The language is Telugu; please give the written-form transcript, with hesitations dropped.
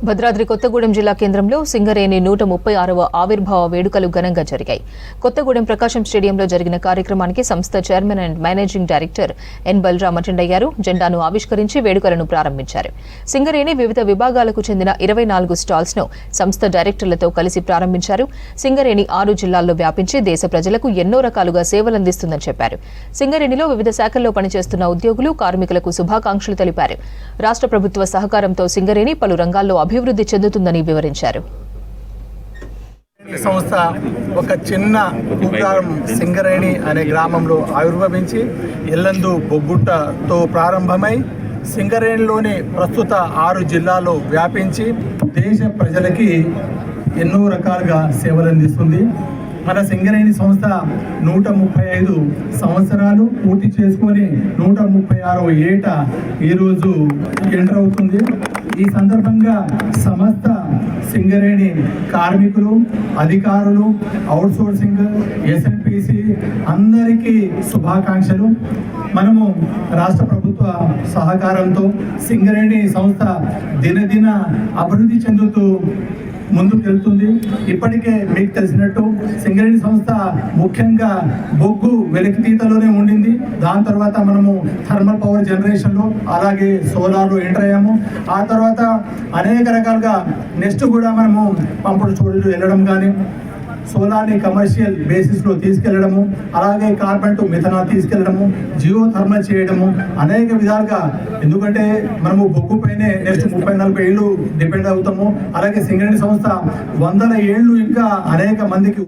భద్రాద్రి కొత్తగూడెం జిల్లా కేంద్రంలో సింగరేణి 136వ ఆవిర్భావ వేడుకలు ఘనంగా జరిగాయి. కొత్తగూడెం ప్రకాశం స్టేడియంలో జరిగిన కార్యక్రమానికి సంస్థ chairman and managing director N Balaram attend అయ్యారు. జెండాను ఆవిష్కరించి వేడుకలను ప్రారంభించారు. సింగరేణి వివిధ విభాగాలకు చెందిన 24 స్టాల్స్ ను సంస్థ డైరెక్టర్లతో కలిసి ప్రారంభించారు. సింగరేణి 6 జిల్లాల్లో వ్యాపించి దేశ ప్రజలకు ఎన్నో రకాలుగా సేవలందిస్తుందని చెప్పారు. సింగరేణిలో వివిధ శాఖల్లో పనిచేస్తున్న ఉద్యోగులు, కార్మికులకు శుభాకాంక్షలు తెలిపారు. రాష్ట్ర ప్రభుత్వ సహకారంతో సింగరేణి పలు రంగాల్లో అభివృద్ధి చెందుతుందని వివరించారు. సంస్థ ఒక చిన్న కుగ్రామం సింగరేణి అనే గ్రామంలో ఆవిర్భవించి ఎల్లందు బొగ్గుట్టతో ప్రారంభమై సింగరేణిలోని ప్రస్తుత 6 జిల్లాల్లో వ్యాపించి దేశ ప్రజలకి ఎన్నో రకాలుగా సేవలు అందిస్తుంది. మన సింగరేణి సంస్థ 135 సంవత్సరాలు పూర్తి చేసుకొని 136వ ఏట ఈరోజు ఎంటర్ అవుతుంది. ఈ సందర్భంగా సమస్త సింగరేణి కార్మికులు, అధికారులు, అవుట్సోర్సింగ్, ఎస్ఎన్పిసి అందరికీ శుభాకాంక్షలు. మనము రాష్ట్ర ప్రభుత్వ సహకారంతో సింగరేణి సంస్థ దినదిన అభివృద్ధి చెందుతూ ముందుకు వెళ్తుంది. ఇప్పటికే మీకు తెలిసినట్టు సింగరేణి సంస్థ ముఖ్యంగా బొగ్గు వెలికితీతలోనే ఉండింది. దాని తర్వాత మనము థర్మల్ పవర్ జనరేషన్లో అలాగే సోలార్లో ఎంటర్ అయ్యాము. ఆ తర్వాత అనేక రకాలుగా నెక్స్ట్ కూడా మనము పంపుడు చోటులు వెళ్ళడం కానీ సోలార్ని కమర్షియల్ బేసిస్లో తీసుకెళ్లడము, అలాగే కార్బన్ టు మిథనాల్ తీసుకెళ్లడము, జియో థర్మల్ చేయడము, అనేక విధాలుగా. ఎందుకంటే మనము బొగ్గు పైనే నెక్స్ట్ 30-40 ఏళ్ళు డిపెండ్ అవుతాము. అలాగే సింగరేణి సంస్థ 100 ఏళ్ళు ఇంకా అనేక మందికి